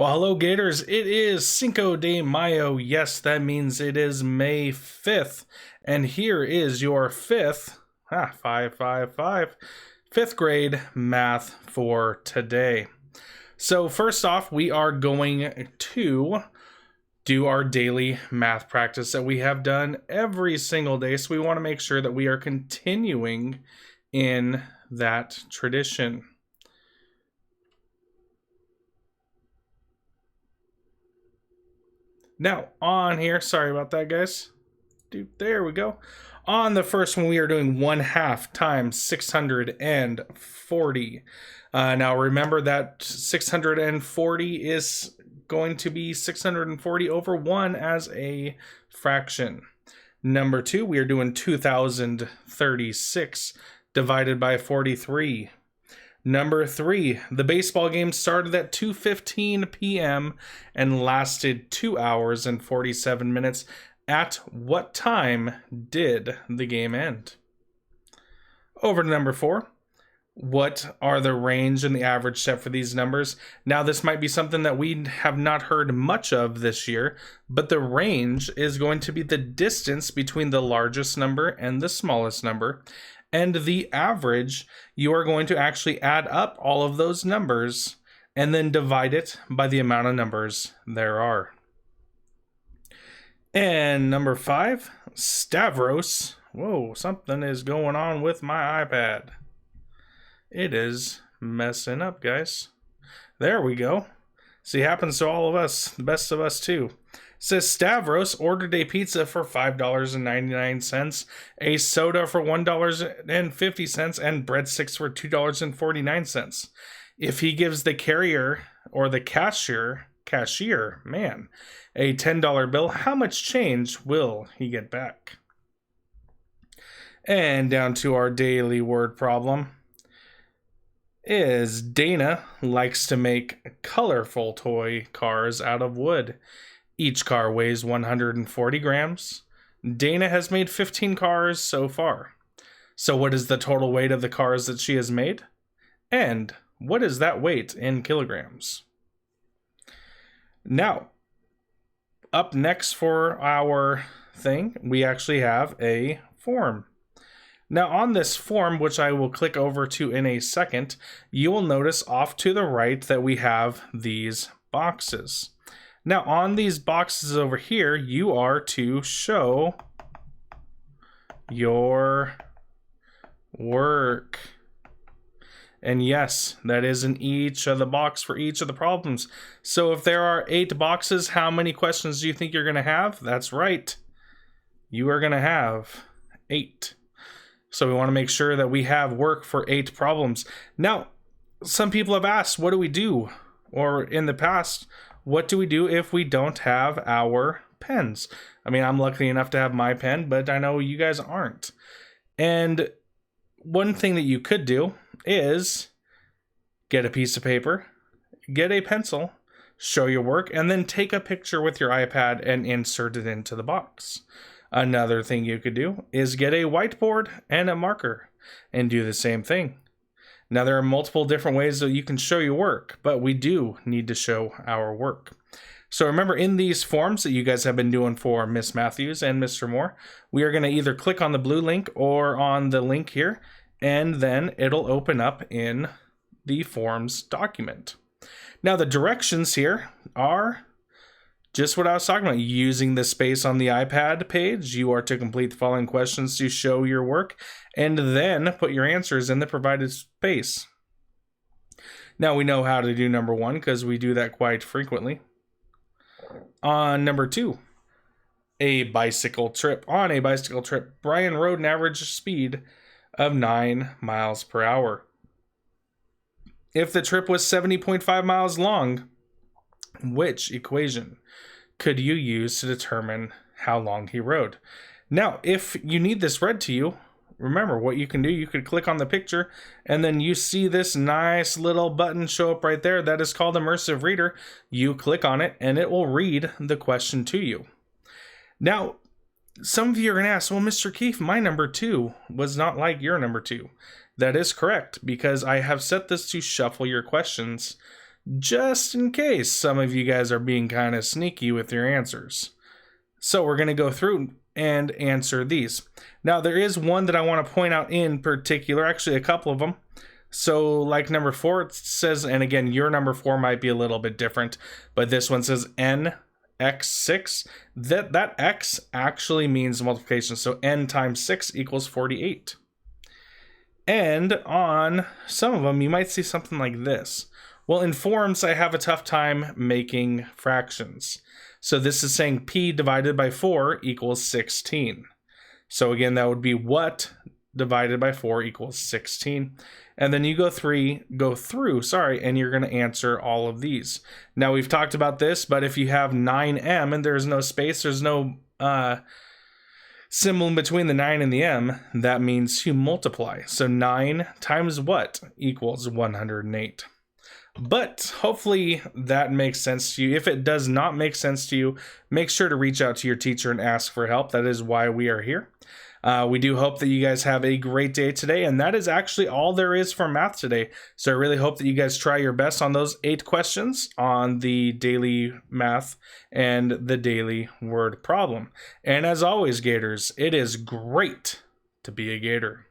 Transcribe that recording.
Well, hello, Gators. It is Cinco de Mayo. Yes, that means it is May 5th. And here is your fifth grade math for today. So first off, we are going to do our daily math practice that we have done every single day. So we want to make sure that we are continuing in that tradition. Now, on here, sorry about that, guys. There we go. On the first one, we are doing 1/2 times 640. Now, remember that 640 is going to be 640 over 1 as a fraction. Number 2, we are doing 2036 divided by 43. Number 3, the baseball game started at 2:15 p.m. and lasted 2 hours and 47 minutes. At what time did the game end? Over to number 4. What are the range and the average set for these numbers? Now, this might be something that we have not heard much of this year, but the range is going to be the distance between the largest number and the smallest number. And the average, you are going to actually add up all of those numbers and then divide it by the amount of numbers there are. And number 5, Stavros. Whoa, something is going on with my iPad. It is messing up, guys. There we go. See, it happens to all of us, the best of us too. Says Stavros ordered a pizza for $5.99, a soda for $1.50, and breadsticks for $2.49. If he gives the carrier or the cashier, a $10 bill, how much change will he get back? And down to our daily word problem. Is Dana likes to make colorful toy cars out of wood. Each car weighs 140 grams. Dana has made 15 cars so far. So what is the total weight of the cars that she has made? And what is that weight in kilograms? Now, up next for our thing, we actually have a form. Now on this form, which I will click over to in a second, you will notice off to the right that we have these boxes. Now on these boxes over here, you are to show your work. And yes, that is in each of the box for each of the problems. So if there are 8 boxes, how many questions do you think you're going to have? That's right. You are going to have 8. So we want to make sure that we have work for 8 problems. Now, some people have asked, what do we do? Or in the past, what do we do if we don't have our pens? I mean, I'm lucky enough to have my pen, but I know you guys aren't. And one thing that you could do is get a piece of paper, get a pencil, show your work, and then take a picture with your iPad and insert it into the box. Another thing you could do is get a whiteboard and a marker and do the same thing. Now, there are multiple different ways that you can show your work, but we do need to show our work. So remember, in these forms that you guys have been doing for Miss Matthews and Mr. Moore, we are going to either click on the blue link or on the link here, and then it'll open up in the forms document. Now, the directions here are just what I was talking about. Using the space on the iPad page, you are to complete the following questions to show your work, and then put your answers in the provided space. Now we know how to do number 1 because we do that quite frequently. On number 2, a bicycle trip. On a bicycle trip, Brian rode an average speed of 9 miles per hour. If the trip was 70.5 miles long, which equation could you use to determine how long he rode? Now, if you need this read to you, remember what you can do. You could click on the picture and then you see this nice little button show up right there. That is called Immersive Reader. You click on it and it will read the question to you. Now, some of you are going to ask, well, Mr. Keefe, my number 2 was not like your number 2. That is correct, because I have set this to shuffle your questions just in case some of you guys are being kind of sneaky with your answers. So we're going to go through and answer these. Now, there is one that I want to point out in particular, actually a couple of them. So like number 4, it says, and again, your number 4 might be a little bit different, but this one says n x 6. That x actually means multiplication. So n times 6 equals 48. And on some of them, you might see something like this. Well, in forms, I have a tough time making fractions. So this is saying p divided by 4 equals 16. So again, that would be what divided by 4 equals 16. And then you go through, and you're going to answer all of these. Now, we've talked about this, but if you have 9m and there's no space, there's no symbol in between the 9 and the m, that means you multiply. So 9 times what equals 108. But hopefully that makes sense to you. If it does not make sense to you, make sure to reach out to your teacher and ask for help. That is why we are here. We do hope that you guys have a great day today, and that is actually all there is for math today. So I really hope that you guys try your best on those 8 questions on the daily math and the daily word problem. And as always, Gators, it is great to be a Gator.